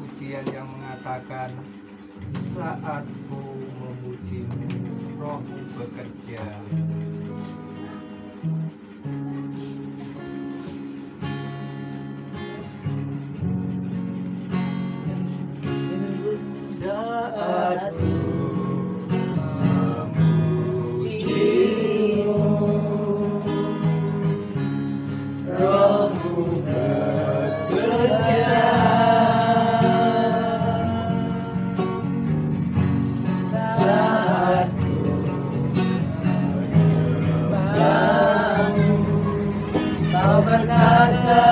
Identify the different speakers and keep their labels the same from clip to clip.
Speaker 1: pujian yang mengatakan, saat ku memujimu, rohmu bekerja. Saat ku memujimu, rohmu bekerja. Saat ku menyembahmu, kau berkata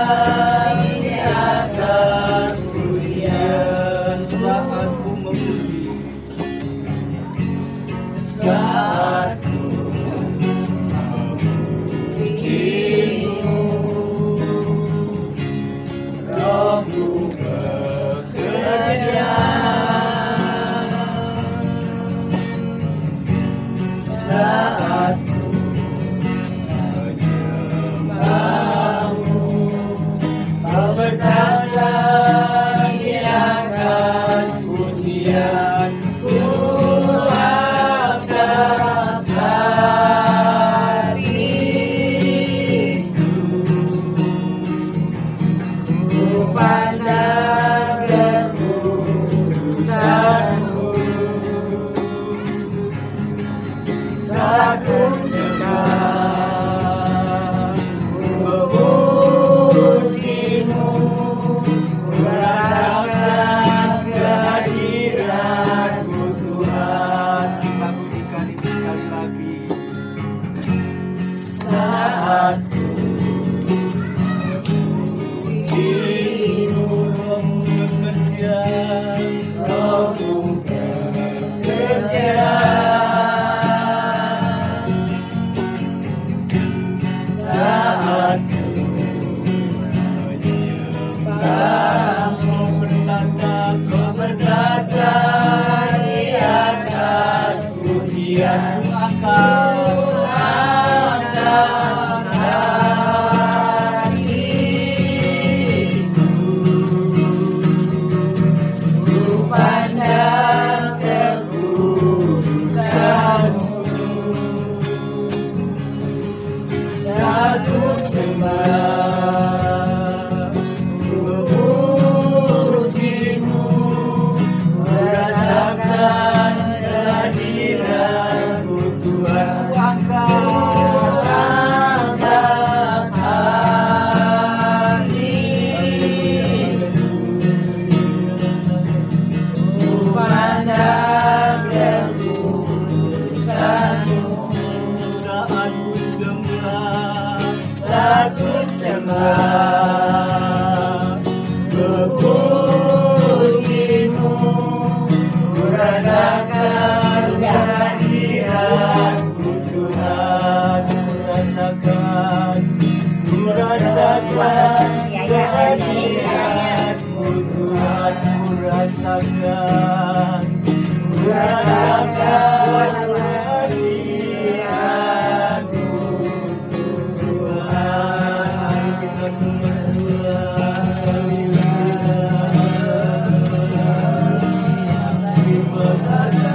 Speaker 1: ini atas pujian. Saat ku memuji, saat ku memujimu, rohmu bekerja. Saat ku menyembahmu, kau berkata di atas pujian. Ku angkat hatiku, ku pandang kekudusanmu. Saat ku sembah, ku memujimu, ku rasakan kehadiran-Mu Tuhan. Kita pujikan ini sekali lagi. Saat ku memujimu, rohmu bekerja, rohmu bekerja. Saat ku menyembahmu, kau berkata di atas pujian. Ku angkat hatiku, ku pandang kekudusanmu. Saat ku sembah, ku memujimu, ku rasakan kehadiran-Mu Tuhan. Ku angkat hatiku, ku pandang kekudusanmu. Saat ku sembah, saat ku sembah, memujimu, ku rasakan kehadiran-Mu Tuhan. Ku rasakan kehadiran-Mu Tuhan. Ku rasakan kehadiran-Mu Tuhan. Mari kita sembah. Terima kasih.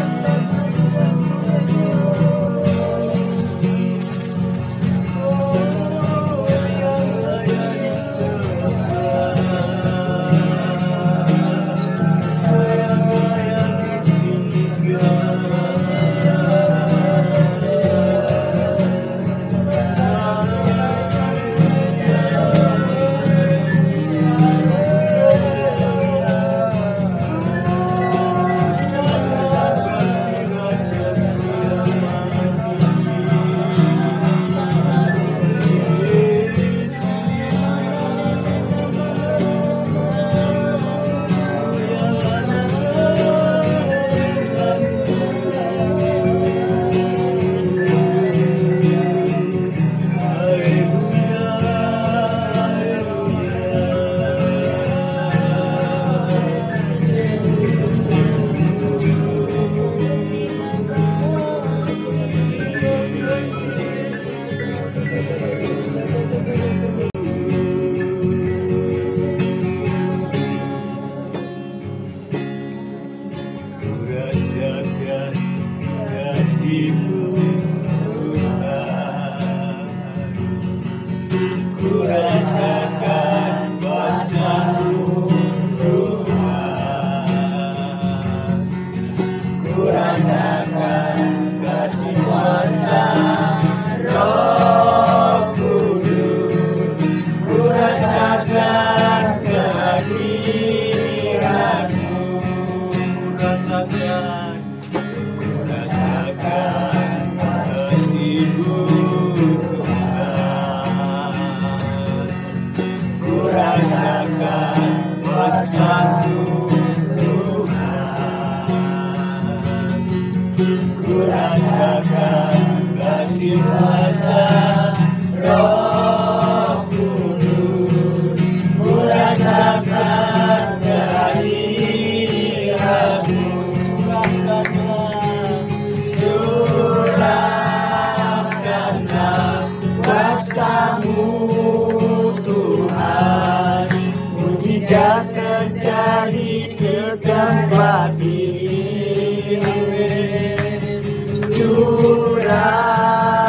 Speaker 1: tempat ini.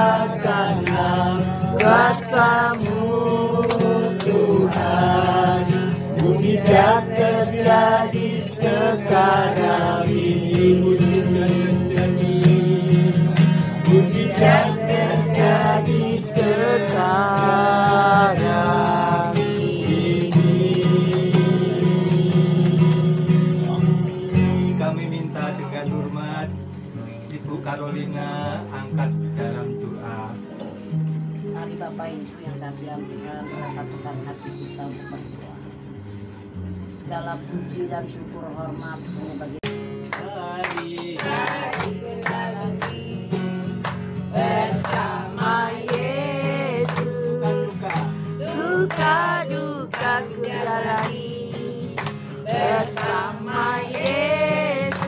Speaker 1: Curahkanlah kuasa-Mu Tuhan, mujizat terjadi sekarang ini. Mujizat terjadi sekarang ini. Kami minta dengan hormat Ibu Carolina angkat dalam doa.
Speaker 2: Mari Bapak Ibu yang kasihan Tuhan, satukan hati kita untuk berdoa. Segala puji dan syukur hormat hanya bagi
Speaker 1: Hari
Speaker 2: kita lagi bersama Yesus. Suka duka ku jalani bersama Yesus.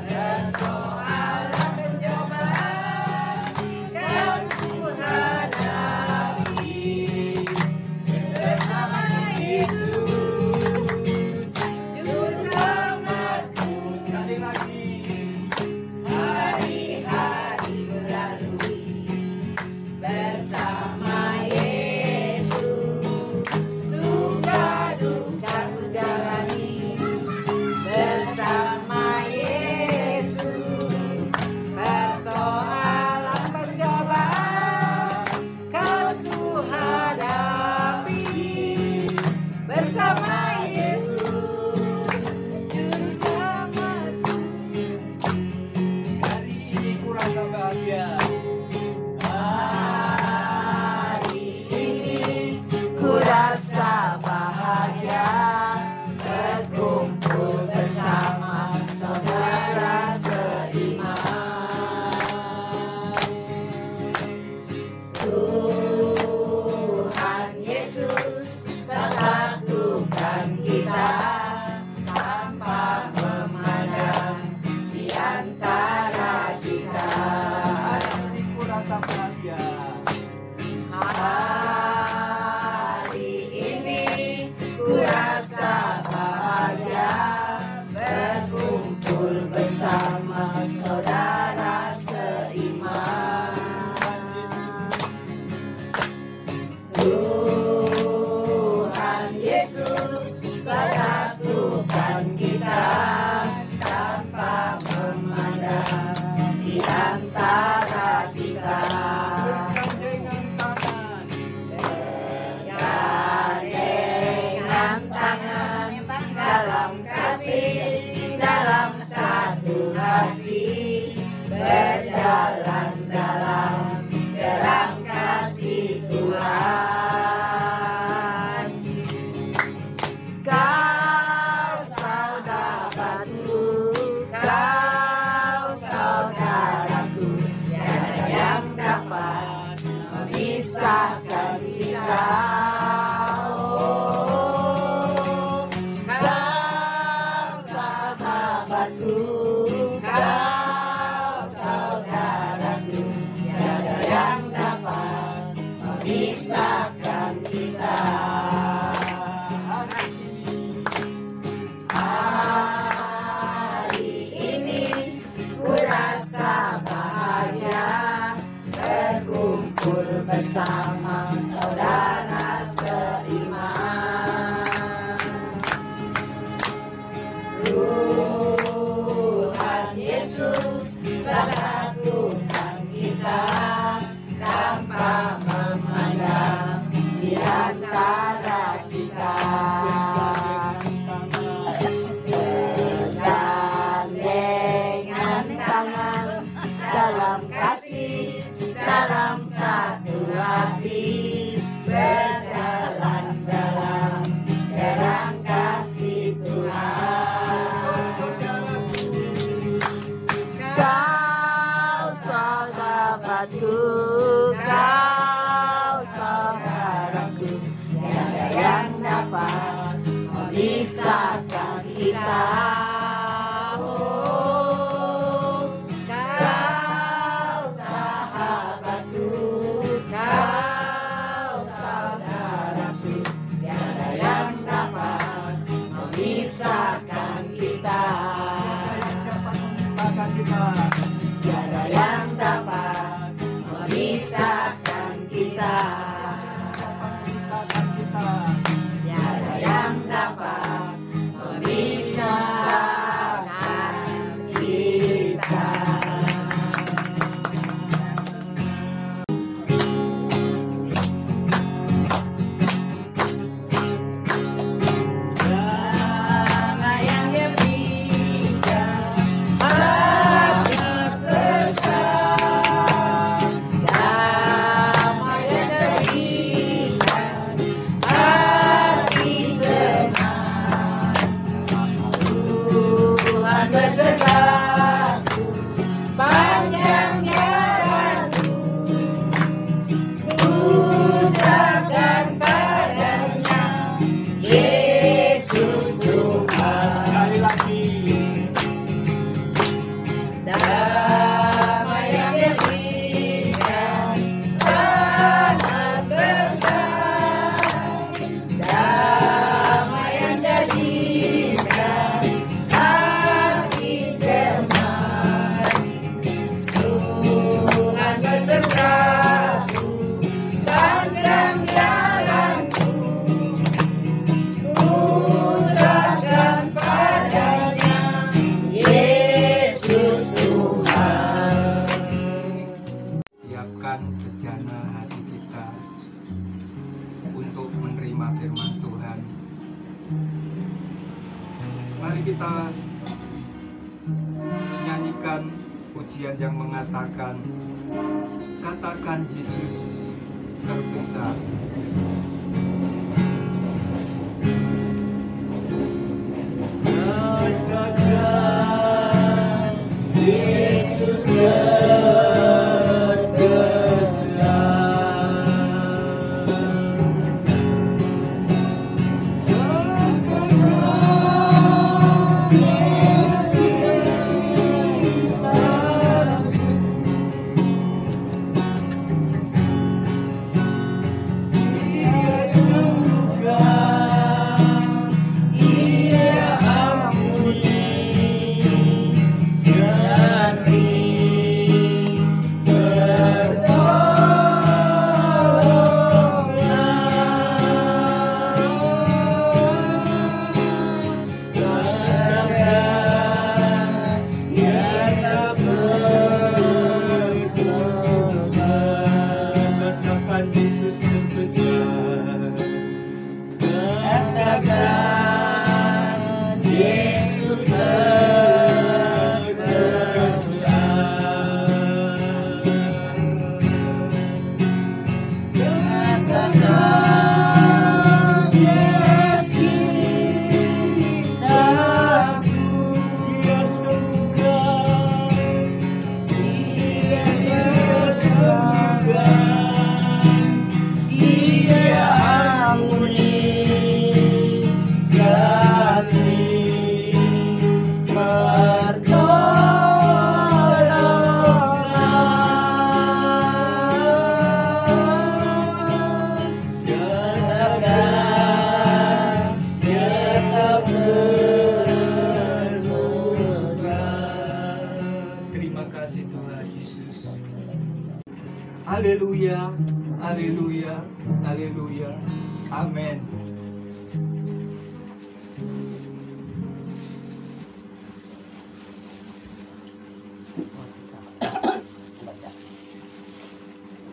Speaker 2: Persoalan pencobaan kan ku hadapi bersama Yesus. Juru selamatku
Speaker 1: sekali lagi.
Speaker 2: hari-hari berlalui bersama Yesus. Suka duka ku jalani bersama Yesus. Persoalan pencobaan kan ku hadapi bersama Yesus. Juru selamatku.
Speaker 1: Hari ini kurang bahagia.
Speaker 2: Hari ini ku rasa bahagia berkumpul bersama saudara seiman. Tuhan Yesus persatukan kita tanpa memandang di antara kita.
Speaker 1: Hari ini kurasa bahagia.
Speaker 2: Hari ini ku rasa bahagia berkumpul bersama saudara seiman. Tuhan Yesus persatukan kita tanpa memandang di antara kita.
Speaker 1: Bergandengan tangan,
Speaker 2: Gandengan tangan dalam kasih, dalam satu hati, berjalan dalam terang kasih Tuhan. Kau saudaraku, kau saudaraku, tiada yang dapat memisahkan kita. Oh, kau sahabatku, kau saudaraku, tiada yang dapat memisahkan kita. Hari ini ku rasa bahagia berkumpul bersama saudara seiman. Tuhan Yesus persatukan kita tanpa memandang di antara kita. Bergandengan tangan dalam kasih, dalam satu hati, berjalan dalam terang kasih Tuhan. Kau sahabatku, kau saudaraku, tiada yang dapat memisahkan kita. Oh, kau sahabatku, kau saudaraku, tiada yang dapat memisahkan tiada yang dapat memisahkan kita. Tiada yang dapat memisahkan kita. Damai yang diberikan sangat besar. Damai yang diberikan hati tenang. Tuhan besertaku panjangnya waktu. Ku serahkan padanya Yesus Tuhan. Damai yang diberikan sangat besar. Damai yang jadikan hati tenang. Tuhan besertaku sepanjang jalanku. Ku serahkan padanya Yesus Tuhan.
Speaker 1: Siapkan bejana hati kita untuk menerima firman Tuhan. Mari kita nyanyikan pujian yang mengatakan, katakan Yesus terbesar. Katakan Yesus katakan Yesus terbesar.
Speaker 2: Katakan Yesus Katakan Yesus cintaku. Dia sembuhkan, Dia ampuni, ganti pertolongan. Katakan Dia bermurah.
Speaker 1: Terima kasih Tuhan Yesus. Haleluya, haleluya, haleluya. Amin.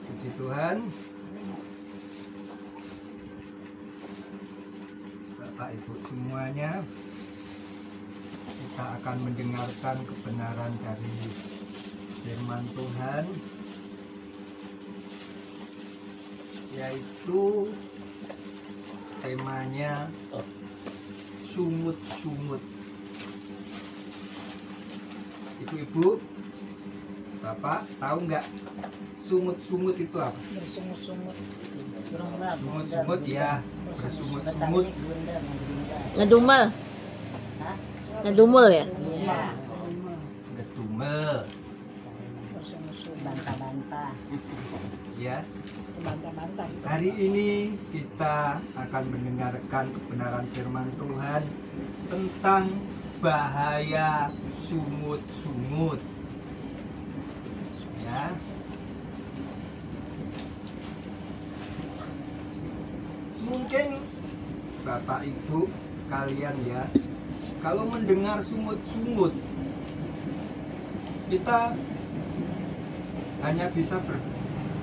Speaker 1: Puji Tuhan. Bapak Ibu semuanya, kita akan mendengarkan kebenaran dari firman Tuhan, yaitu temanya sungut-sungut. Ibu-ibu, Bapak tahu nggak sungut-sungut itu apa?
Speaker 2: Bersungut-sungut.
Speaker 1: Sungut-sungut ya, bersungut-sungut.
Speaker 3: Ngedumel. Ngedumel ya?
Speaker 2: Iya.
Speaker 1: Gedumel,
Speaker 2: Bersungut-sungut, bantah-bantah.
Speaker 1: ya.
Speaker 2: Bantah-bantah.
Speaker 1: Hari ini kita akan mendengarkan kebenaran firman Tuhan tentang bahaya sungut-sungut. ya. Mungkin Bapak Ibu sekalian ya, kalau mendengar sungut-sungut, kita hanya bisa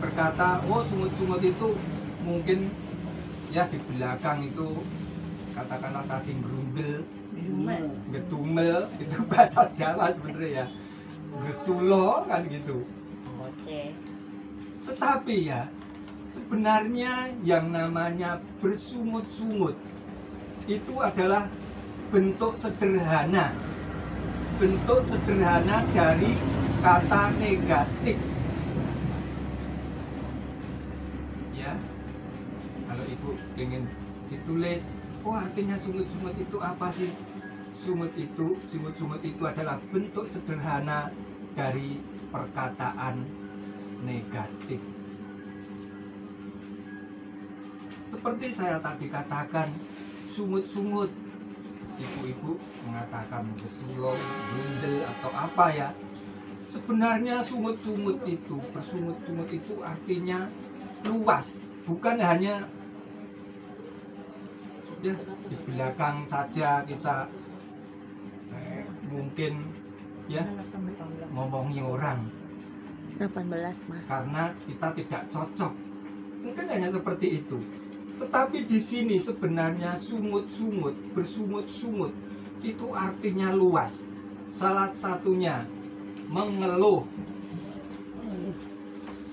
Speaker 1: berkata, oh sungut-sungut itu mungkin ya di belakang itu katakanlah tadi gerundel, gedumel, itu bahasa Jawa sebenarnya ya, gesulo kan gitu. Tetapi ya sebenarnya yang namanya bersungut-sungut itu adalah bentuk sederhana dari kata negatif ya. Kalau ibu ingin ditulis, oh artinya sungut-sungut itu apa sih? Sungut-sungut itu adalah bentuk sederhana dari perkataan negatif. Seperti saya tadi katakan, sungut-sungut, ibu-ibu mengatakan gesulong, gundel atau apa ya. Sebenarnya sungut-sungut itu, bersungut-sungut itu artinya luas, bukan hanya ya di belakang saja kita mungkin ya ngomongi orang
Speaker 3: 18 mah.
Speaker 1: karena kita tidak cocok, mungkin hanya seperti itu. Tetapi di sini sebenarnya sungut-sungut, bersungut-sungut itu artinya luas. Salah satunya mengeluh.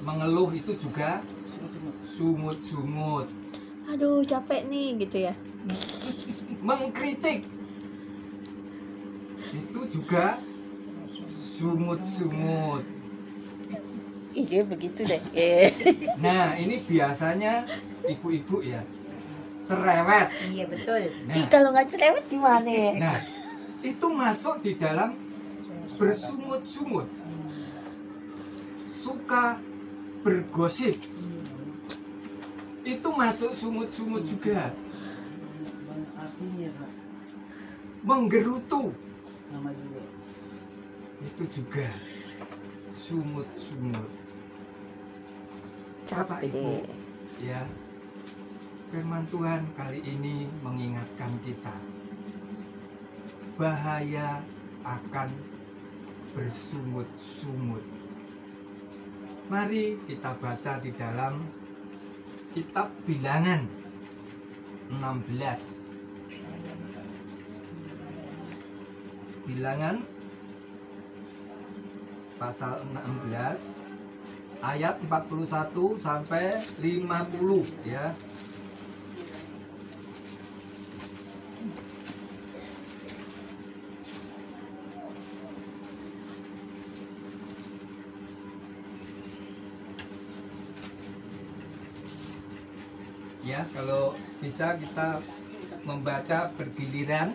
Speaker 1: Mengeluh itu juga sungut-sungut.
Speaker 3: Aduh capek nih gitu ya.
Speaker 1: Mengkritik itu juga sungut-sungut.
Speaker 3: Iya begitu deh.
Speaker 1: Nah ini biasanya ibu-ibu ya cerewet.
Speaker 2: Iya betul.
Speaker 3: Ih, kalau nggak cerewet gimana ya?
Speaker 1: Nah itu masuk di dalam bersungut-sungut, suka bergosip, itu masuk sungut-sungut juga. Menggerutu itu juga sungut-sungut. Bapak
Speaker 3: Capek
Speaker 1: Ibu
Speaker 3: deh.
Speaker 1: ya, firman Tuhan kali ini mengingatkan kita bahaya akan bersungut-sungut. Mari kita baca di dalam kitab Bilangan 16. Bilangan pasal 16 ayat 41 sampai 50 ya. Ya, kalau bisa kita membaca bergiliran.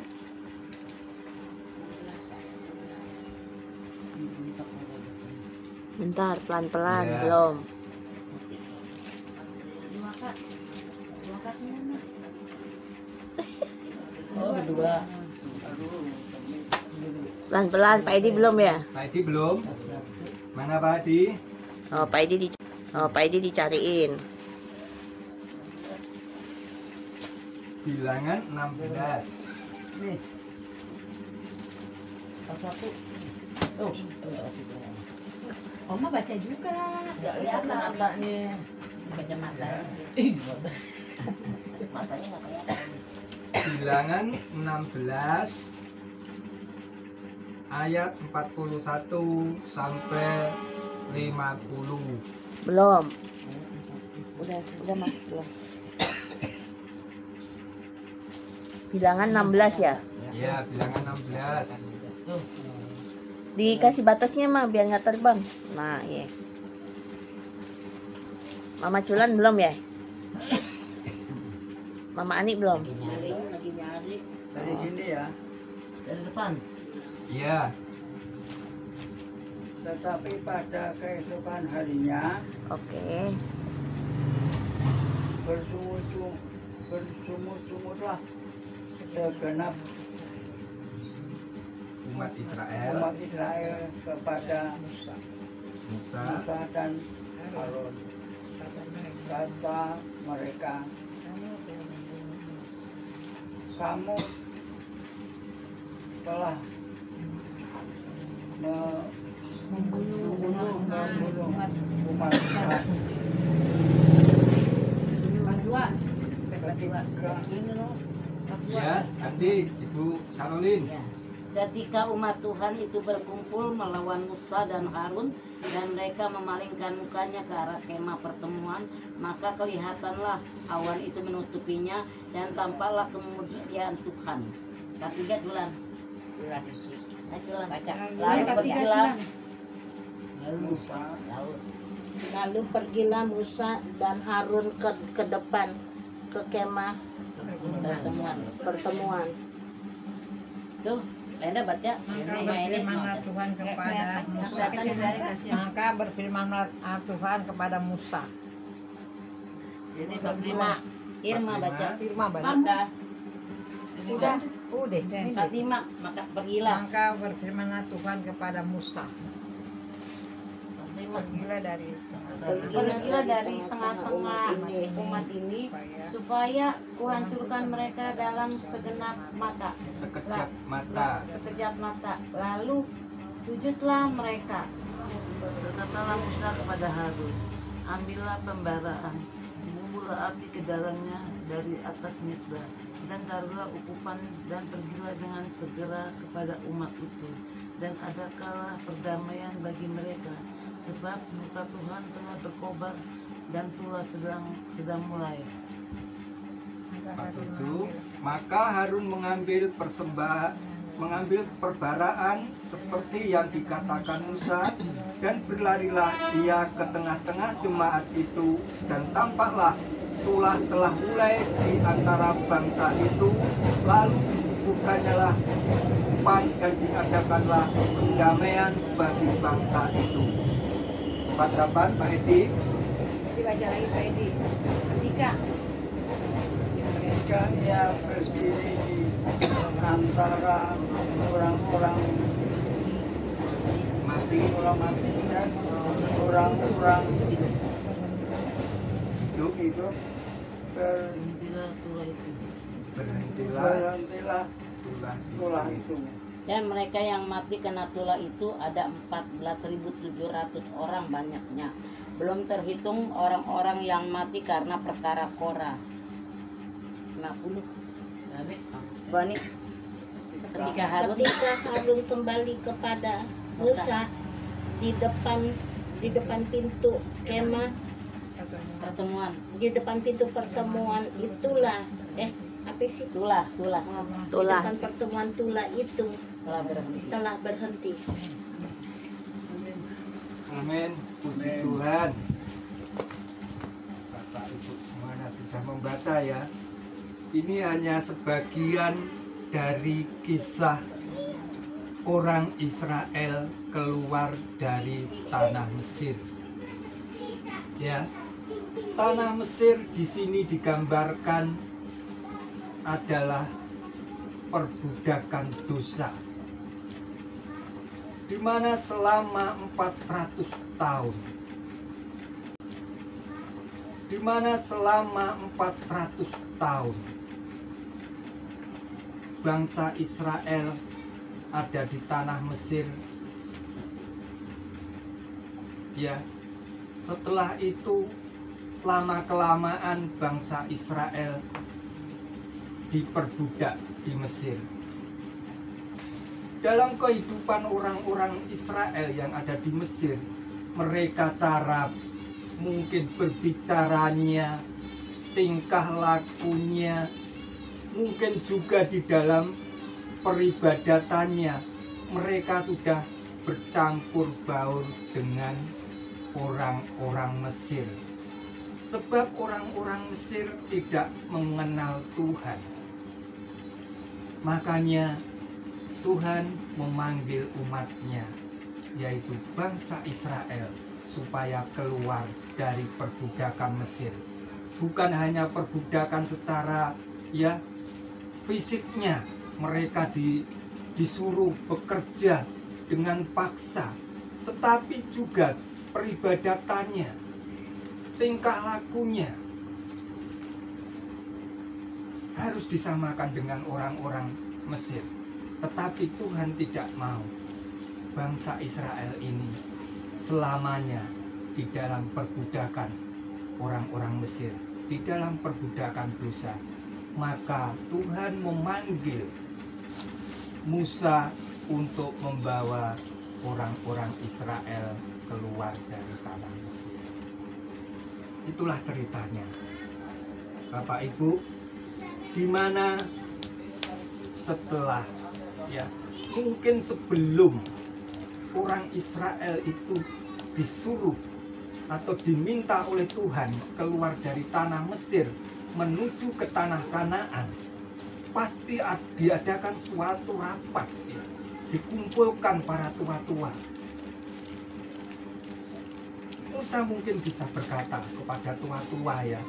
Speaker 3: Bentar, pelan-pelan,
Speaker 1: Ya.
Speaker 3: belum.
Speaker 2: Oh berdua.
Speaker 3: Pelan-pelan, Pak Edi belum ya?
Speaker 1: Pak Edi belum? Mana Pak Edi?
Speaker 3: Oh, Pak Edi dicariin.
Speaker 1: Bilangan 16.
Speaker 2: Nih. Satu. Oh. Oma baca juga. Enggak lihat matanya. Baca mata. Matanya enggak kelihatan.
Speaker 1: Bilangan 16 ayat 41 sampai 50.
Speaker 3: Belum. Udah Mas, belum. Bilangan 16 ya?
Speaker 1: Ya, bilangan 16.
Speaker 3: Dikasih batasnya mah biar nggak terbang. Nah, iya. Mama Culan belum ya? Mama Ani belum?
Speaker 2: Lagi nyari.
Speaker 1: Dari sini ya.
Speaker 2: Dari depan.
Speaker 1: Iya.
Speaker 4: Tetapi pada keesokan harinya
Speaker 3: Oke.
Speaker 4: bersungut-sungutlah segenap
Speaker 1: Umat Israel
Speaker 4: umat Israel kepada
Speaker 1: Musa
Speaker 4: Musa dan Harun. Kata mereka, kamu telah membunuh umat Tuhan.
Speaker 1: ya. Nanti Ibu Caroline.
Speaker 2: Ya. Ketika umat Tuhan itu berkumpul melawan Musa dan Harun dan mereka memalingkan mukanya ke arah kemah pertemuan, maka kelihatanlah awan itu menutupinya dan tampaklah kemuliaan Tuhan. Ketiga Julan. Julan. Lalu pergilah.
Speaker 4: Musa
Speaker 3: Lalu pergilah Musa dan Harun ke depan ke kemah pertemuan.
Speaker 2: Tuh, Lenda baca.
Speaker 5: Berfirmanlah Tuhan kepada Musa. Maka berfirmanlah Tuhan kepada Musa.
Speaker 2: Ini 45. Irma baca.
Speaker 5: Firman baca.
Speaker 2: Maka
Speaker 5: Udah.
Speaker 2: 45. Maka pergilah.
Speaker 5: Maka berfirmanlah Tuhan kepada Musa. Pergilah dari
Speaker 6: tengah-tengah umat ini supaya kuhancurkan mereka dalam segenap mata.
Speaker 1: Sekejap mata.
Speaker 6: Lalu sujudlah mereka.
Speaker 2: Berkatalah Musa kepada Harun, ambillah pembaraan, buburlah api ke dalamnya dari atas mezbah, dan taruhlah ukupan dan pergilah dengan segera kepada umat itu, dan adakanlah perdamaian bagi mereka, sebab muka Tuhan tengah berkobar dan tulah sedang mulai.
Speaker 1: 47. Maka Harun mengambil perbaraan seperti yang dikatakan Musa, dan berlarilah ia ke tengah-tengah jemaat itu, dan tampaklah tulah telah mulai di antara bangsa itu, lalu dibukanyalah ukupan dan diadakanlah pendamaian bagi bangsa itu. 48 Pak Edi.
Speaker 6: Dibaca lagi Pak Edi.
Speaker 4: ketika ia berdiri di antara orang-orang mati dan orang-orang hidup itu berhentilah tulah itu.
Speaker 2: Dan mereka yang mati kena tulah itu ada 14.700 orang banyaknya. Belum terhitung orang-orang yang mati karena perkara Korah. 50. Bani. Ketika Harun
Speaker 3: kembali kepada Musa di depan pintu kemah
Speaker 2: pertemuan.
Speaker 3: di depan pintu pertemuan itulah apa sih
Speaker 2: Tulah.
Speaker 3: di depan pertemuan tulah itu telah berhenti.
Speaker 1: Amin. Puji Tuhan. Bapak Ibu semuanya sudah membaca ya. Ini hanya sebagian dari kisah orang Israel keluar dari tanah Mesir. Ya. Tanah Mesir di sini digambarkan adalah perbudakan dosa, di mana selama 400 tahun, bangsa Israel ada di tanah Mesir. Ya, setelah itu lama-kelamaan bangsa Israel diperbudak di Mesir. Dalam kehidupan orang-orang Israel yang ada di Mesir, mereka cara mungkin berbicaranya, tingkah lakunya, mungkin juga di dalam peribadatannya, mereka sudah bercampur baur dengan orang-orang Mesir. Sebab orang-orang Mesir tidak mengenal Tuhan. Makanya Tuhan memanggil umatnya, yaitu bangsa Israel, supaya keluar dari perbudakan Mesir. Bukan hanya perbudakan secara fisiknya, mereka disuruh bekerja dengan paksa, tetapi juga peribadatannya, tingkah lakunya harus disamakan dengan orang-orang Mesir. Tetapi Tuhan tidak mau bangsa Israel ini selamanya di dalam perbudakan orang-orang Mesir, di dalam perbudakan dosa. Maka Tuhan memanggil Musa untuk membawa orang-orang Israel keluar dari tanah Mesir. Itulah ceritanya, Bapak Ibu, di mana setelah, ya, mungkin sebelum orang Israel itu disuruh atau diminta oleh Tuhan keluar dari tanah Mesir menuju ke tanah Kanaan, pasti diadakan suatu rapat, ya, dikumpulkan para tua-tua. Musa mungkin bisa berkata kepada tua-tua, ya,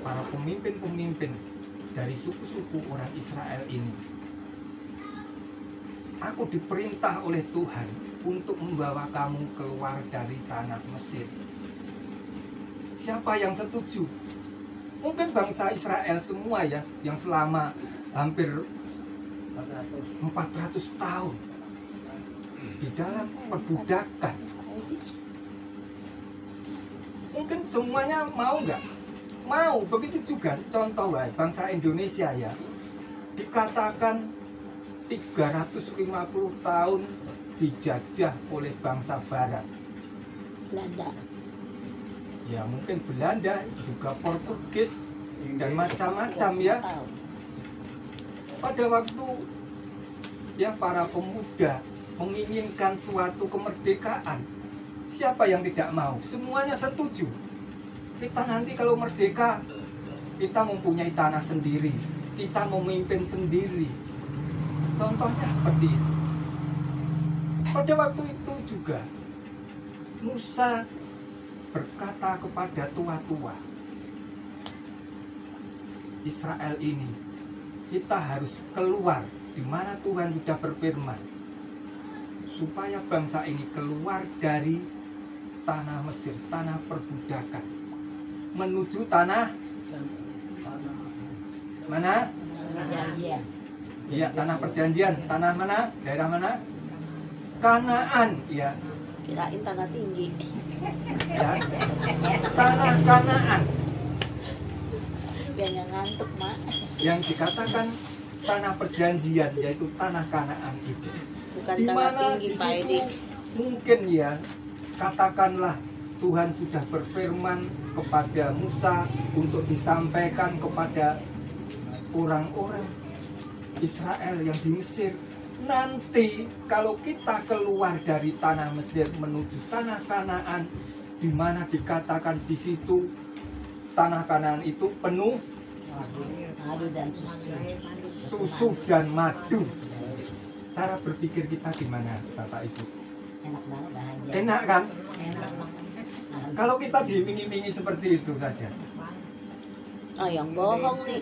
Speaker 1: para pemimpin-pemimpin dari suku-suku orang Israel ini, aku diperintah oleh Tuhan untuk membawa kamu keluar dari tanah Mesir. Siapa yang setuju? Mungkin bangsa Israel semua, ya, yang selama hampir 400 tahun di dalam perbudakan. Mungkin semuanya mau nggak? Mau. Begitu juga contoh, bangsa Indonesia, ya, dikatakan 350 tahun dijajah oleh bangsa Barat.
Speaker 3: Belanda.
Speaker 1: Ya, mungkin Belanda, juga Portugis dan macam-macam, ya. Pada waktu, ya, para pemuda menginginkan suatu kemerdekaan, siapa yang tidak mau? Semuanya setuju. Kita nanti kalau merdeka, kita mempunyai tanah sendiri, kita memimpin sendiri. Contohnya seperti itu. Pada waktu itu juga Musa berkata kepada tua-tua Israel ini, kita harus keluar di mana Tuhan sudah berfirman, supaya bangsa ini keluar dari tanah Mesir, tanah perbudakan, menuju tanah mana?
Speaker 3: Perjanjian.
Speaker 1: Iya, tanah perjanjian. Tanah mana? Daerah mana? Kanaan, ya.
Speaker 3: Kirain tanah tinggi.
Speaker 1: Ya. Tanah Kanaan
Speaker 3: Biar ngantuk, Mak.
Speaker 1: yang dikatakan tanah perjanjian, yaitu tanah Kanaan itu.
Speaker 3: Bukan
Speaker 1: Di
Speaker 3: tanah
Speaker 1: mana
Speaker 3: tinggi,
Speaker 1: di
Speaker 3: Pak
Speaker 1: situ
Speaker 3: Edi.
Speaker 1: mungkin, ya, katakanlah Tuhan sudah berfirman kepada Musa untuk disampaikan kepada orang-orang Israel yang di Mesir. Nanti kalau kita keluar dari tanah Mesir menuju tanah Kanaan, di mana dikatakan di situ tanah Kanaan itu penuh
Speaker 3: Madu dan susu.
Speaker 1: susu dan madu. Cara berpikir kita gimana, Bapak Ibu?
Speaker 3: Enak banget, bahagia.
Speaker 1: Enak kan?
Speaker 3: Enak.
Speaker 1: Kalau kita diiming-imingi seperti itu saja,
Speaker 3: Oh, yang bohong nih.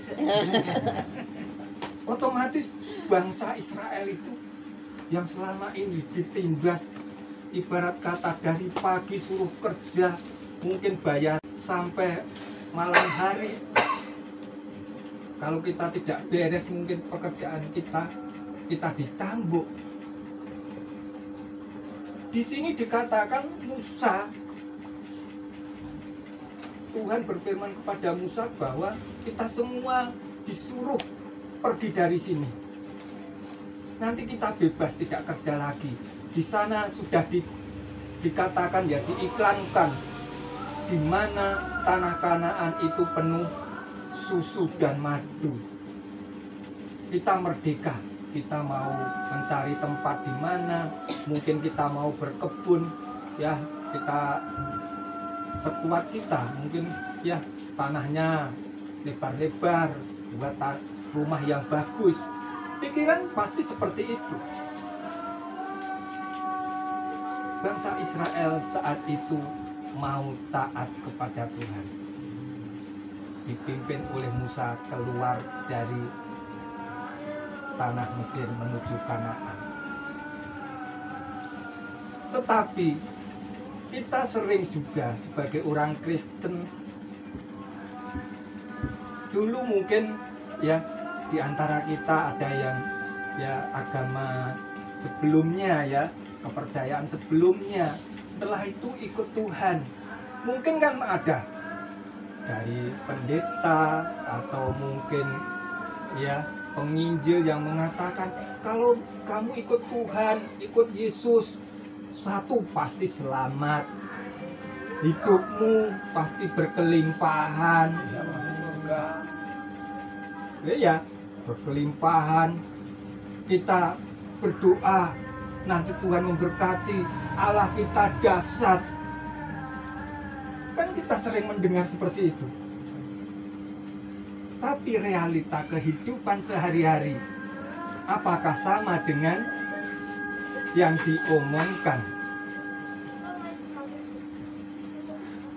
Speaker 1: otomatis bangsa Israel itu yang selama ini ditindas, ibarat kata dari pagi suruh kerja, mungkin bayar sampai malam hari. Kalau kita tidak beres mungkin pekerjaan kita dicambuk. Di sini dikatakan Musa, Tuhan berfirman kepada Musa bahwa kita semua disuruh pergi dari sini. Nanti kita bebas, tidak kerja lagi. Di sana sudah dikatakan, ya, diiklankan, di mana tanah Kanaan itu penuh susu dan madu. Kita merdeka, kita mau mencari tempat di mana, mungkin kita mau berkebun, ya, kita sekuat kita, mungkin, ya, tanahnya lebar-lebar, buat rumah yang bagus. Pikiran pasti seperti itu. Bangsa Israel saat itu mau taat kepada Tuhan, dipimpin oleh Musa keluar dari tanah Mesir menuju Kanaan. Tetapi Kita sering juga sebagai orang Kristen dulu mungkin ya di antara kita ada yang ya agama sebelumnya ya, kepercayaan sebelumnya, setelah itu ikut Tuhan. Mungkin kan ada dari pendeta atau mungkin ya penginjil yang mengatakan kalau kamu ikut Tuhan, ikut Yesus, satu pasti selamat, hidupmu pasti berkelimpahan. Ya, berkelimpahan. Kita berdoa, nanti Tuhan memberkati, Allah kita dahsyat. Kan kita sering mendengar seperti itu. Tapi realita kehidupan sehari-hari, apakah sama dengan yang diomongkan?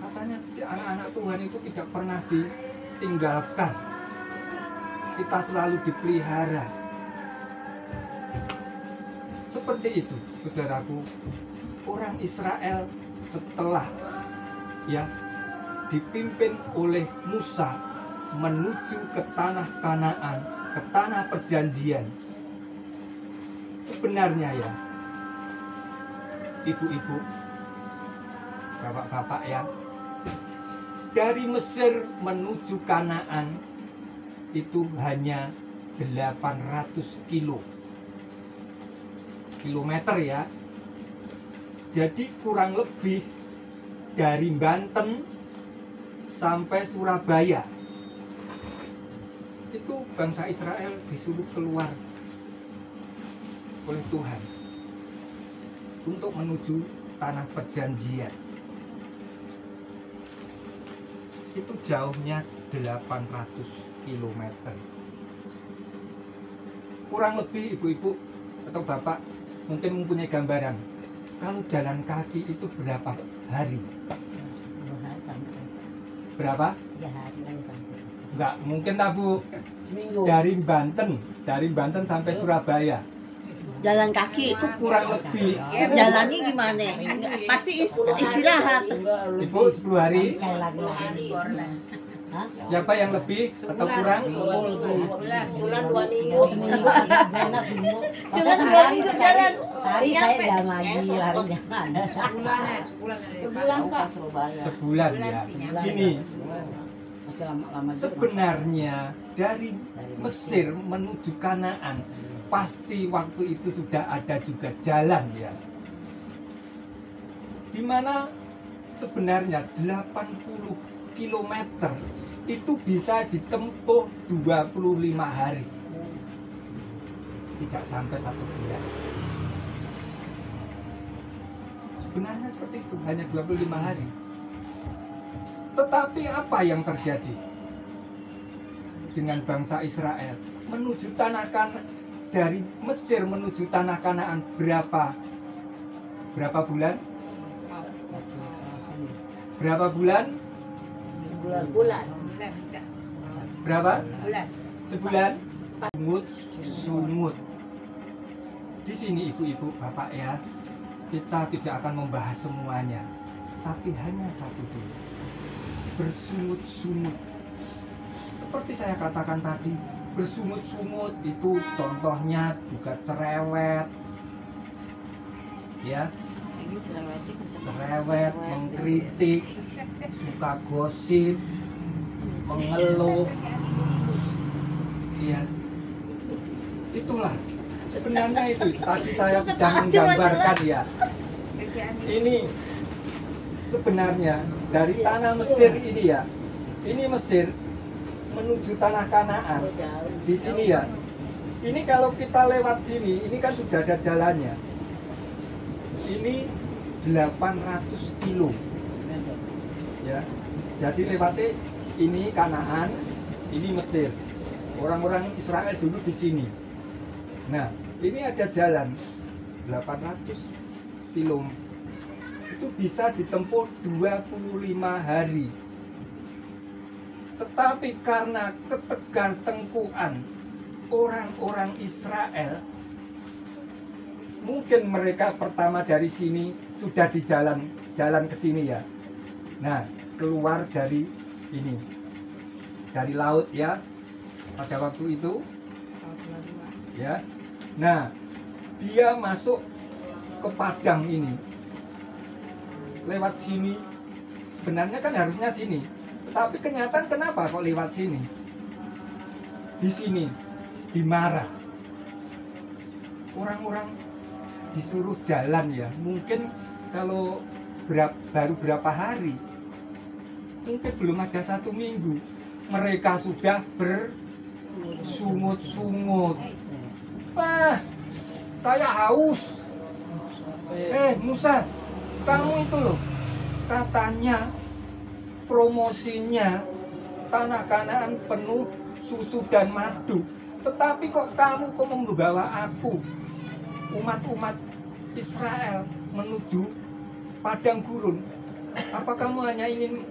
Speaker 1: Katanya anak-anak Tuhan itu tidak pernah ditinggalkan. Kita selalu dipelihara. Seperti itu, saudaraku. Orang Israel setelah ya dipimpin oleh Musa menuju ke tanah Kanaan, ke tanah perjanjian. Sebenarnya ya, ibu-ibu, bapak-bapak ya, dari Mesir menuju Kanaan itu hanya 800 kilometer ya. Jadi kurang lebih dari Banten sampai Surabaya. Itu bangsa Israel disuruh keluar oleh Tuhan untuk menuju tanah perjanjian. Itu jauhnya 800 kilometer. Kurang lebih ibu-ibu atau bapak mungkin mempunyai gambaran kalau jalan kaki itu berapa hari? Berapa?
Speaker 3: 3 hari sampai.
Speaker 1: Enggak, mungkin tak Bu.
Speaker 3: Seminggu.
Speaker 1: Dari Banten sampai Surabaya.
Speaker 7: Jalan kaki
Speaker 1: Itu kurang lebih.
Speaker 7: jalannya gimana? Pasti istirahat.
Speaker 1: Ibu 10 hari.
Speaker 3: Sekali lagi.
Speaker 1: Siapa yang lebih atau kurang?
Speaker 3: Bulan 2 minggu.
Speaker 7: Cuma 2 minggu jalan.
Speaker 3: Hari saya jalan lagi, hari jangan.
Speaker 6: Sebulan Pak.
Speaker 1: Sebulan ya. Ini sebenarnya dari Mesir menuju Kanaan pasti waktu itu sudah ada juga jalan ya. Dimana sebenarnya 80 kilometer itu bisa ditempuh 25 hari. Tidak sampai 1 bulan. Sebenarnya seperti itu, hanya 25 hari. Tetapi apa yang terjadi dengan bangsa Israel menuju tanah Kanaan, dari Mesir menuju tanah Kanaan berapa bulan? Berapa bulan?
Speaker 3: Bulan.
Speaker 1: Berapa?
Speaker 5: Bulan.
Speaker 1: Sebulan? Sungut. Di sini ibu-ibu, bapak ya, kita tidak akan membahas semuanya, tapi hanya satu dulu. Bersungut-sungut. Seperti saya katakan tadi, bersungut-sungut itu contohnya juga cerewet. Ya. Cerewet, mengkritik, suka gosip, mengeluh. Ya. Itulah sebenarnya itu. Tadi saya sedang menggambarkan ya. Ini sebenarnya dari tanah Mesir ini ya. Ini Mesir menuju tanah Kanaan. Di sini ya. Ini kalau kita lewat sini, ini kan sudah ada jalannya. Ini 800 kilo. Ya. Jadi lewatnya ini Kanaan, ini Mesir. Orang-orang Israel dulu di sini. Nah, ini ada jalan 800 kilo. Itu bisa ditempuh 25 hari. Tetapi karena ketegar tengkuan orang-orang Israel, mungkin mereka pertama dari sini sudah di jalan ke sini ya. Nah, keluar dari ini, dari laut ya, pada waktu itu ya. Nah, dia masuk ke padang ini lewat sini. Sebenarnya kan harusnya sini, tapi kenyataan kenapa kok lewat sini? Di sini dimarah. Orang-orang disuruh jalan ya. Mungkin kalau baru berapa hari, mungkin belum ada 1 minggu, mereka sudah bersungut-sungut. Wah, saya haus. Musa, kamu itu loh, katanya promosinya tanah Kanaan penuh susu dan madu, tetapi kok kamu membawa aku, umat-umat Israel, menuju padang gurun? Apa kamu hanya ingin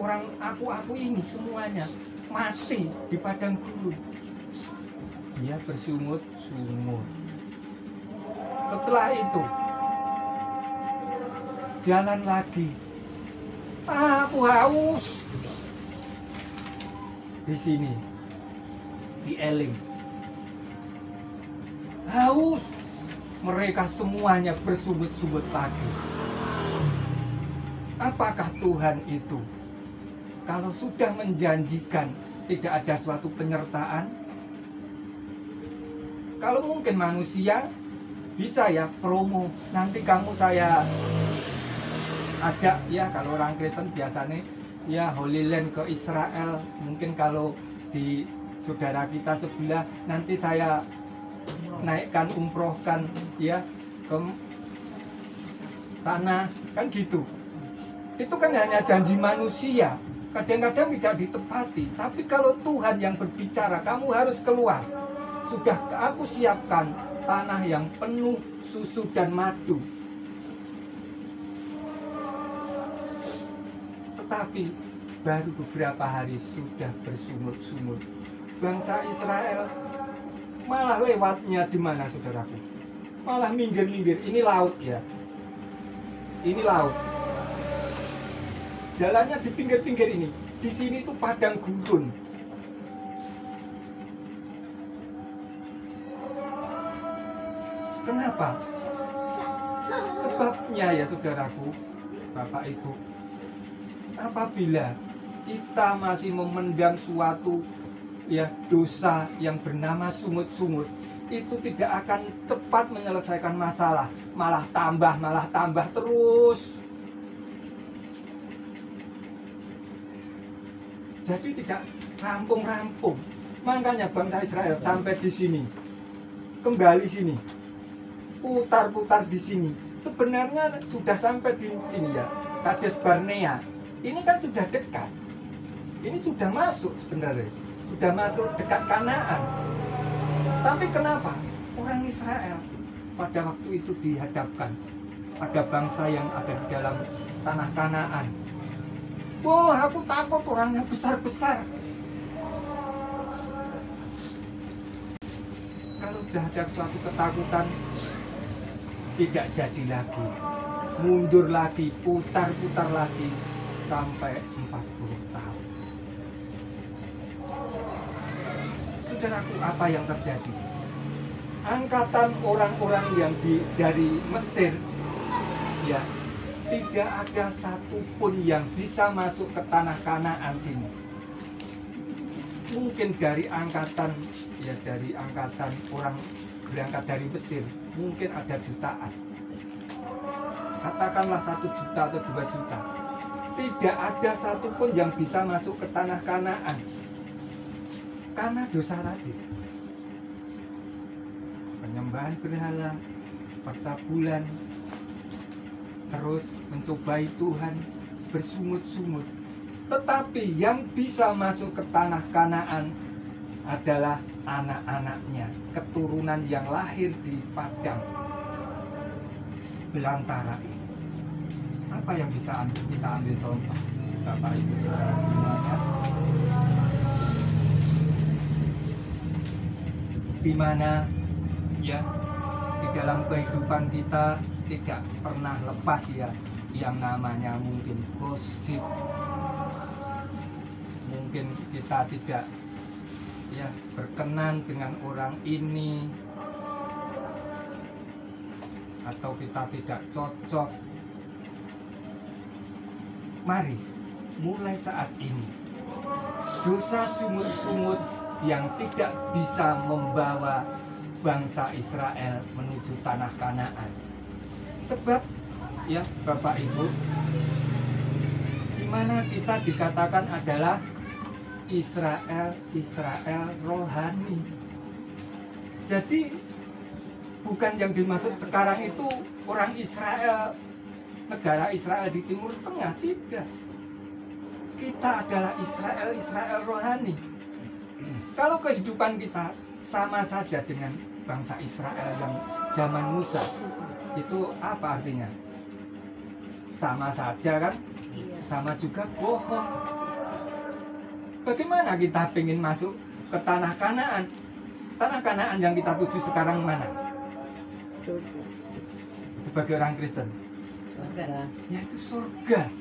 Speaker 1: orang aku ini semuanya mati di padang gurun? Dia bersungut-sungut. Setelah itu jalan lagi. Aku haus. Di sini, di Elim, haus. Mereka semuanya bersungut-sungut lagi. Apakah Tuhan itu, kalau sudah menjanjikan, tidak ada suatu penyertaan? Kalau mungkin manusia bisa ya promo, nanti kamu saya ajak ya, kalau orang Kristen biasanya ya Holy Land ke Israel. Mungkin kalau di saudara kita sebelah, nanti saya naikkan, umrohkan ya ke sana, kan gitu. Itu kan hanya janji manusia, kadang-kadang tidak ditepati. Tapi kalau Tuhan yang berbicara, kamu harus keluar. Sudah aku siapkan tanah yang penuh susu dan madu. Tapi baru beberapa hari sudah bersungut-sungut. Bangsa Israel malah lewatnya di mana, saudaraku? Malah minggir-minggir. Ini laut ya. Ini laut. Jalannya di pinggir-pinggir ini. Di sini tuh padang gurun. Kenapa? Sebabnya ya, saudaraku, Bapak Ibu, apabila kita masih memendam suatu ya dosa yang bernama sungut-sungut, itu tidak akan cepat menyelesaikan masalah, malah tambah terus. Jadi tidak rampung-rampung. Makanya bangsa Israel sampai di sini, kembali sini, putar-putar di sini. Sebenarnya sudah sampai di sini ya, Kades Barnea. Ini kan sudah dekat. Ini sudah masuk sebenarnya. Sudah masuk dekat Kanaan. Tapi kenapa orang Israel pada waktu itu dihadapkan pada bangsa yang ada di dalam tanah Kanaan? Wah, aku takut, orangnya besar-besar. Kalau sudah ada suatu ketakutan, tidak jadi lagi. Mundur lagi, putar-putar lagi sampai 40 tahun. Saudaraku, apa yang terjadi? Angkatan orang-orang yang dari Mesir, ya, tidak ada satupun yang bisa masuk ke tanah Kanaan sini. Mungkin dari angkatan orang berangkat dari Mesir, mungkin ada jutaan. Katakanlah 1 juta atau 2 juta. Tidak ada satupun yang bisa masuk ke tanah Kanaan. Karena dosa tadi. Penyembahan berhala, percabulan, terus mencobai Tuhan, bersungut-sungut. Tetapi yang bisa masuk ke tanah Kanaan adalah anak-anaknya, keturunan yang lahir di padang belantara ini. Apa yang bisa kita ambil contoh, Bapak Ibu Saudara semuanya? Di mana ya, di dalam kehidupan kita tidak pernah lepas ya yang namanya mungkin gosip. Mungkin kita tidak ya berkenan dengan orang ini, atau kita tidak cocok. Mari mulai saat ini dosa sungut-sungut yang tidak bisa membawa bangsa Israel menuju tanah Kanaan. Sebab ya Bapak Ibu, di mana kita dikatakan adalah Israel rohani. Jadi bukan yang dimaksud sekarang itu orang Israel, negara Israel di Timur Tengah, tidak. Kita adalah Israel rohani. Kalau kehidupan kita sama saja dengan bangsa Israel yang zaman Musa, itu apa artinya? Sama saja kan? Sama juga bohong. Bagaimana kita ingin masuk ke tanah Kanaan? Tanah Kanaan yang kita tuju sekarang mana?
Speaker 7: Surga.
Speaker 1: Sebagai orang Kristen,
Speaker 5: Surga.
Speaker 1: yaitu surga.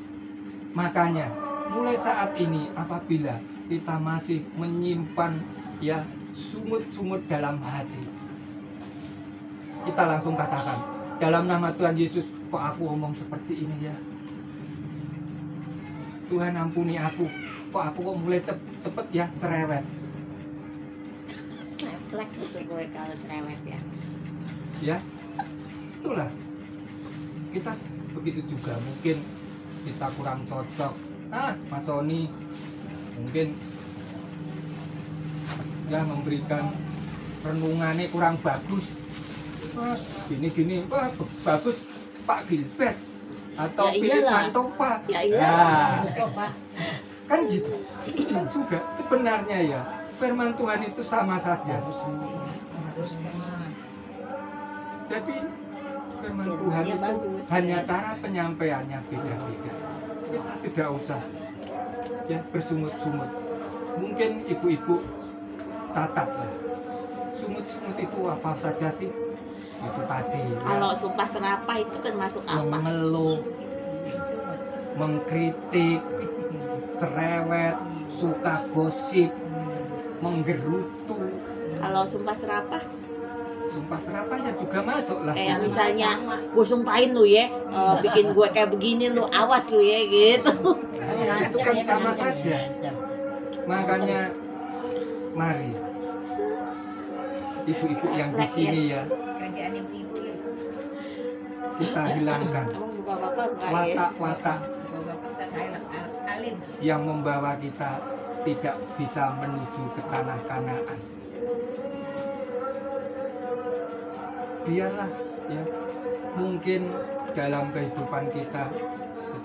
Speaker 1: Makanya mulai saat ini apabila kita masih menyimpan ya sumut-sumut dalam hati, kita langsung katakan dalam nama Tuhan Yesus, kok aku ngomong seperti ini ya? Tuhan ampuni aku, kok mulai cepet ya cerewet.
Speaker 7: Refleks itu gue kalau cerewet ya.
Speaker 1: Ya, itulah kita begitu juga. Mungkin kita kurang cocok. Mas Sony mungkin ya memberikan renungannya kurang bagus. Gini, wah bagus Pak Gilbert atau
Speaker 7: Ya
Speaker 1: Philip
Speaker 7: iyalah.
Speaker 1: Mantopa.
Speaker 7: Ya iya.
Speaker 1: Nah, kan gitu. Kan juga sebenarnya ya firman Tuhan itu sama saja. Jadi firman Tuhan
Speaker 7: Firmannya
Speaker 1: itu
Speaker 7: bagus,
Speaker 1: hanya
Speaker 7: ya.
Speaker 1: cara penyampaiannya beda-beda. Kita tidak usah ya bersungut-sungut. Mungkin ibu-ibu catatlah. Sungut-sungut itu apa saja sih? Itu tadi.
Speaker 7: Kalau sumpah serapah itu termasuk apa?
Speaker 1: Mengeluh, mengkritik, cerewet, suka gosip, menggerutu.
Speaker 7: Kalau sumpah serapah
Speaker 1: Sumpah serapahnya juga masuk lah.
Speaker 7: kayak misalnya gue sumpahin lu ya, bikin gue kayak begini lu, awas lu ya gitu.
Speaker 1: Nah, itu kan sama saja. Makanya mari ibu-ibu yang di sini ya,
Speaker 5: Kerjaan ibu-ibu ya.
Speaker 1: kita hilangkan
Speaker 7: Emang bukan bapak enggak ya?
Speaker 1: watak-watak
Speaker 5: Bapak saya alim.
Speaker 1: yang membawa kita tidak bisa menuju ke tanah Kanaan. Biarlah ya, mungkin dalam kehidupan kita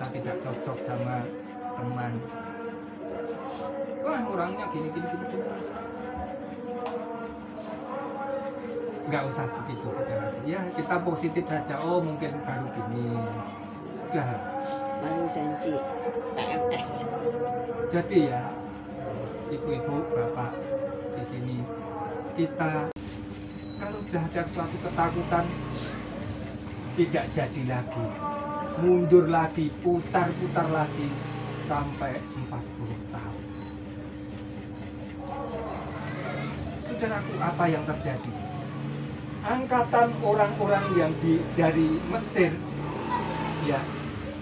Speaker 1: tidak cocok sama teman. Wah, orangnya gini. Nggak usah begitu, saudara. Ya, kita positif saja. Oh, mungkin baru gini. Udah.
Speaker 7: Baru sensi PMS.
Speaker 1: Jadi ya, ibu-ibu, bapak di sini, kita kalau udah ada suatu ketakutan, tidak jadi lagi, mundur lagi, putar-putar lagi sampai 40 tahun. Saudaraku, apa yang terjadi? Angkatan orang-orang yang dari Mesir, ya,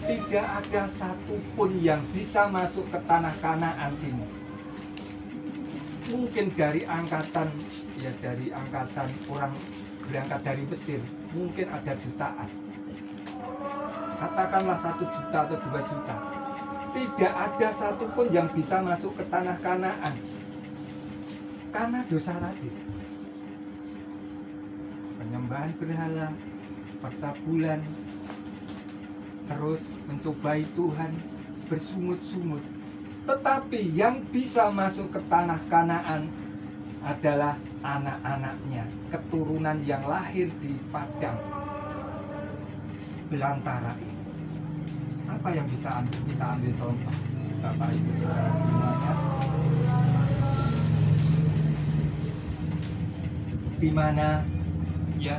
Speaker 1: tidak ada satupun yang bisa masuk ke tanah Kanaan sini. Mungkin dari angkatan orang berangkat dari Mesir, mungkin ada jutaan. Katakanlah 1 juta atau 2 juta. Tidak ada satupun yang bisa masuk ke tanah Kanaan karena dosa tadi. Penyembahan berhala, percabulan, terus mencobai Tuhan, bersungut-sungut. Tetapi yang bisa masuk ke tanah Kanaan adalah anak-anaknya, keturunan yang lahir di padang belantara ini. Apa yang bisa kita ambil contoh, Bapak Ibu Saudara semuanya? Di mana ya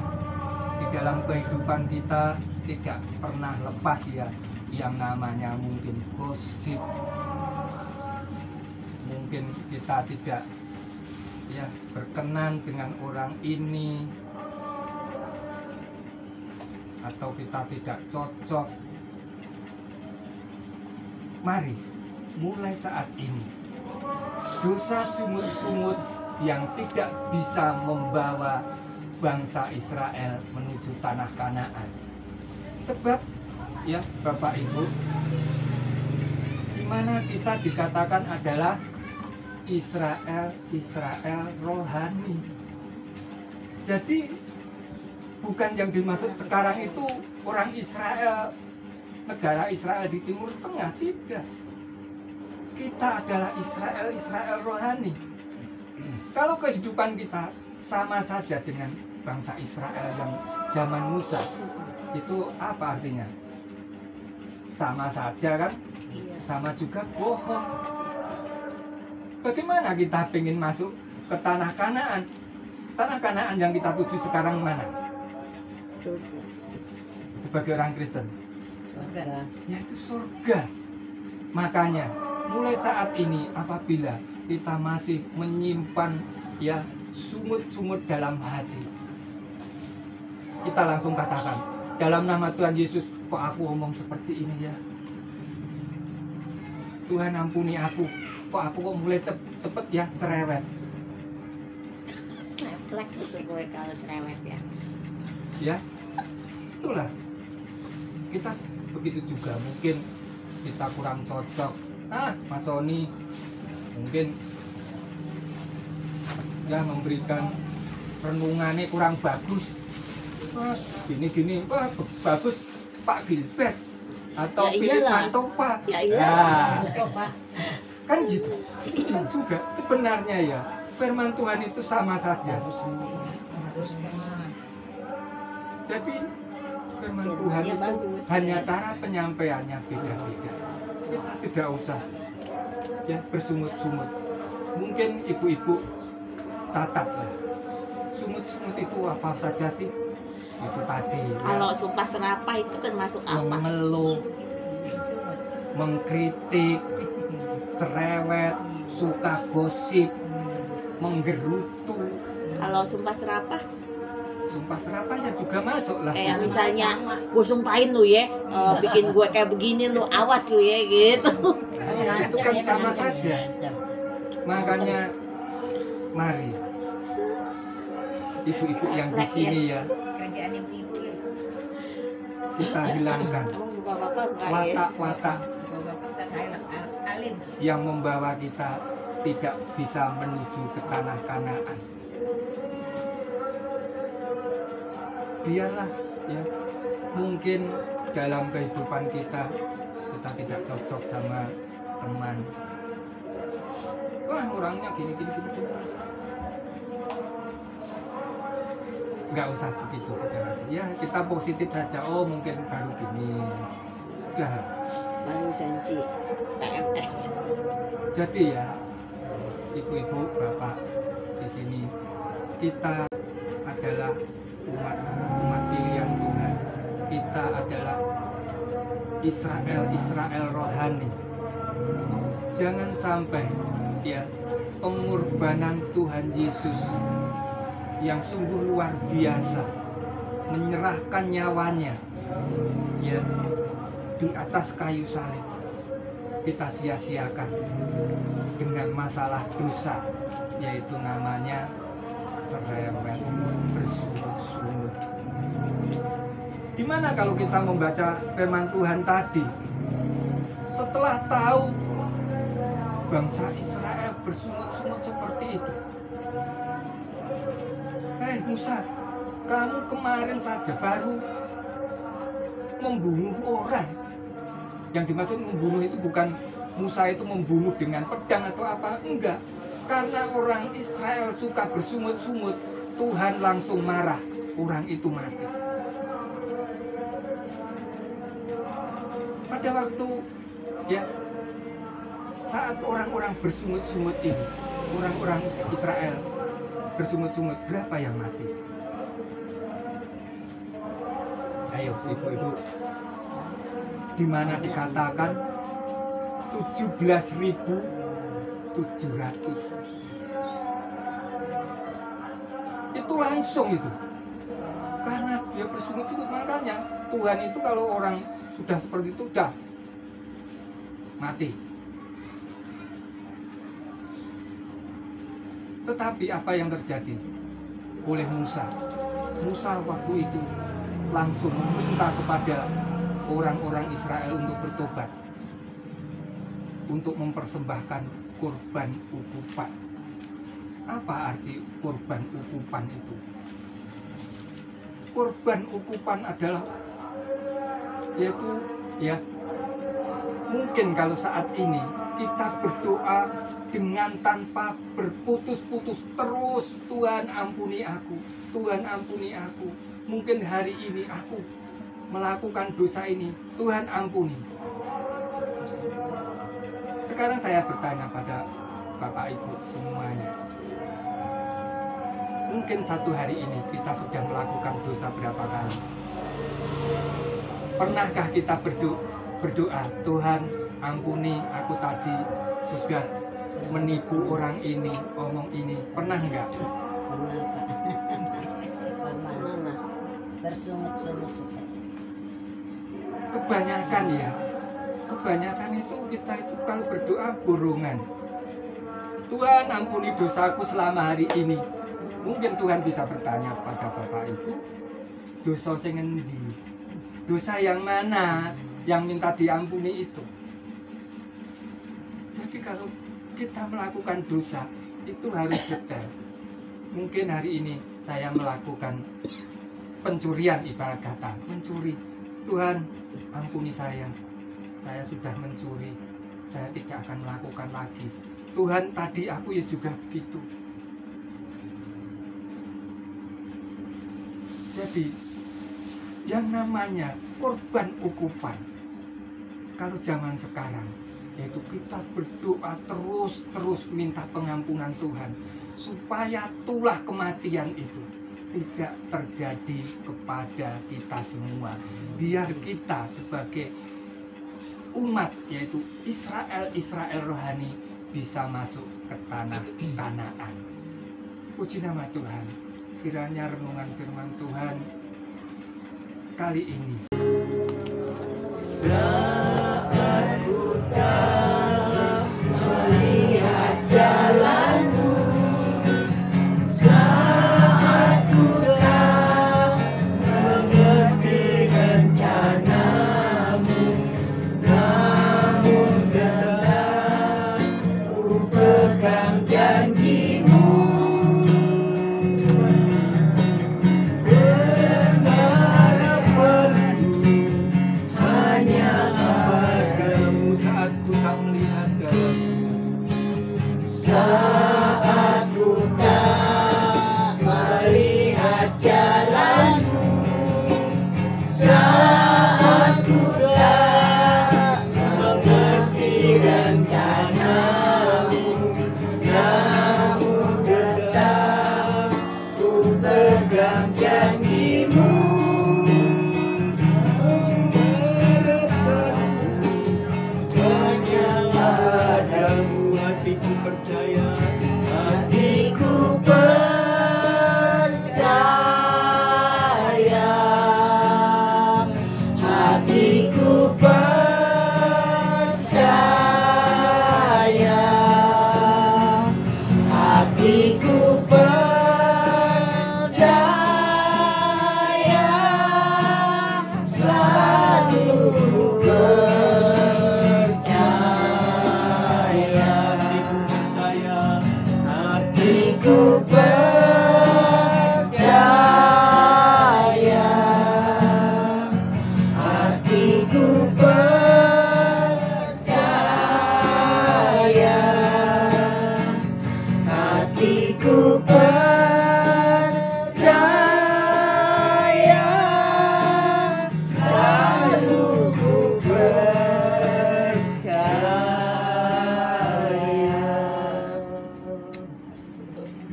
Speaker 1: di dalam kehidupan kita tidak pernah lepas ya yang namanya mungkin gosip. Mungkin kita tidak ya berkenan dengan orang ini, atau kita tidak cocok. Mari mulai saat ini dosa sungut-sungut yang tidak bisa membawa bangsa Israel menuju tanah Kanaan. Sebab ya Bapak Ibu, di mana kita dikatakan adalah Israel rohani. Jadi bukan yang dimaksud sekarang itu orang Israel, negara Israel di Timur Tengah, tidak. Kita adalah Israel rohani. Kalau kehidupan kita sama saja dengan bangsa Israel yang zaman Musa, itu apa artinya? Sama saja kan? Sama juga bohong. Bagaimana kita ingin masuk ke tanah Kanaan? Tanah Kanaan yang kita tuju sekarang mana?
Speaker 3: Surga.
Speaker 1: Sebagai orang Kristen,
Speaker 5: Surga.
Speaker 1: yaitu surga. Makanya mulai saat ini apabila kita masih menyimpan ya sungut-sungut dalam hati, kita langsung katakan dalam nama Tuhan Yesus, kok aku ngomong seperti ini ya? Tuhan ampuni aku, kok aku kok mulai cepet ya cerewet.
Speaker 7: Refleks itu gue kalau cerewet ya.
Speaker 1: Ya, itulah kita begitu juga. Mungkin kita kurang cocok. Mas Sony mungkin ya memberikan renungannya kurang bagus. Gini-gini, wah bagus Pak Gilbert atau
Speaker 7: Ya
Speaker 1: Philip
Speaker 7: iyalah.
Speaker 1: Mantopa.
Speaker 7: Ya iyalah.
Speaker 1: Kan gitu. Kan juga sebenarnya ya firman Tuhan itu sama saja. Jadi firman Tuhan
Speaker 3: Firmannya
Speaker 1: itu
Speaker 3: bagus.
Speaker 1: hanya cara penyampaiannya beda-beda. Kita tidak usah ya bersungut-sungut. Mungkin ibu-ibu catat lah. Sungut-sungut itu apa saja sih? Itu tadi ya,
Speaker 7: Kalau sumpah serapah itu termasuk apa?
Speaker 1: mengeluh, mengkritik, cerewet, suka gosip, menggerutu.
Speaker 7: Kalau sumpah serapah
Speaker 1: Sumpah serapahnya juga masuk lah.
Speaker 7: kayak misalnya gue sumpahin lu ya, bikin gue kayak begini lu, awas lu ya gitu.
Speaker 1: Nah, itu kan sama saja. Makanya mari ibu-ibu yang di sini ya,
Speaker 5: Kerjaan ibu-ibu ya.
Speaker 1: kita hilangkan
Speaker 7: Emang bapak-bapak enggak ya?
Speaker 1: watak-watak
Speaker 5: Bapak tak alim.
Speaker 1: yang membawa kita tidak bisa menuju ke tanah Kanaan. Biarlah ya, mungkin dalam kehidupan kita tidak cocok sama teman. Wah, orangnya gini. Nggak usah begitu, saudara. Ya, kita positif saja. Oh, mungkin baru gini. Udah.
Speaker 7: Baru sensi PMS.
Speaker 1: Jadi ya, ibu-ibu, bapak di sini, kita adalah umat pilihan Tuhan. Kita adalah Israel rohani. Jangan sampai ya pengorbanan Tuhan Yesus yang sungguh luar biasa, menyerahkan nyawanya ya di atas kayu salib, kita sia-siakan dengan masalah dosa, yaitu namanya cerewet, bersungut-sungut. Gimana kalau kita membaca firman Tuhan tadi, setelah tahu bangsa Israel bersungut-sungut seperti itu? Hei Musa, kamu kemarin saja baru membunuh orang. Yang dimaksud membunuh itu bukan Musa itu membunuh dengan pedang atau apa, enggak. Karena orang Israel suka bersungut-sungut, Tuhan langsung marah, orang itu mati. Pada waktu ya saat orang-orang bersungut-sungut ini, orang-orang Israel bersungut-sungut, berapa yang mati? Ayo ibu-ibu, di mana dikatakan 17.700. Itu langsung itu. Karena dia bersungut-sungut, makanya Tuhan itu kalau orang sudah seperti itu udah mati. Tetapi apa yang terjadi oleh Musa? Musa waktu itu langsung meminta kepada orang-orang Israel untuk bertobat, untuk mempersembahkan kurban ukupan. Apa arti kurban ukupan itu? Kurban ukupan adalah yaitu ya, mungkin kalau saat ini kita berdoa dengan tanpa berputus-putus terus, Tuhan ampuni aku, Tuhan ampuni aku. Mungkin hari ini aku melakukan dosa ini, Tuhan ampuni. Sekarang saya bertanya pada Bapak Ibu semuanya, mungkin satu hari ini kita sudah melakukan dosa berapa kali? Pernahkah kita berdoa, Tuhan ampuni aku tadi sudah menipu orang ini, omong ini? Pernah enggak?
Speaker 3: Pernah, Pak. Pernah. Bersungut-sungut juga.
Speaker 1: Kebanyakan itu kita itu kalau berdoa borongan. Tuhan ampuni dosaku selama hari ini. Mungkin Tuhan bisa bertanya kepada Bapak Ibu, dosa sing endi? Dosa yang mana yang minta diampuni itu? Jadi kalau kita melakukan dosa itu harus detail. Mungkin hari ini saya melakukan pencurian, ibarat kata mencuri. Tuhan ampuni saya sudah mencuri, saya tidak akan melakukan lagi. Tuhan tadi aku ya juga begitu. Jadi yang namanya korban ukupan, kalau zaman sekarang yaitu kita berdoa terus minta pengampunan Tuhan supaya tulah kematian itu tidak terjadi kepada kita semua, biar kita sebagai umat yaitu Israel rohani bisa masuk ke tanah Kanaan. Puji nama Tuhan. Kiranya renungan firman Tuhan kali ini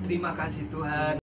Speaker 1: terima kasih Tuhan.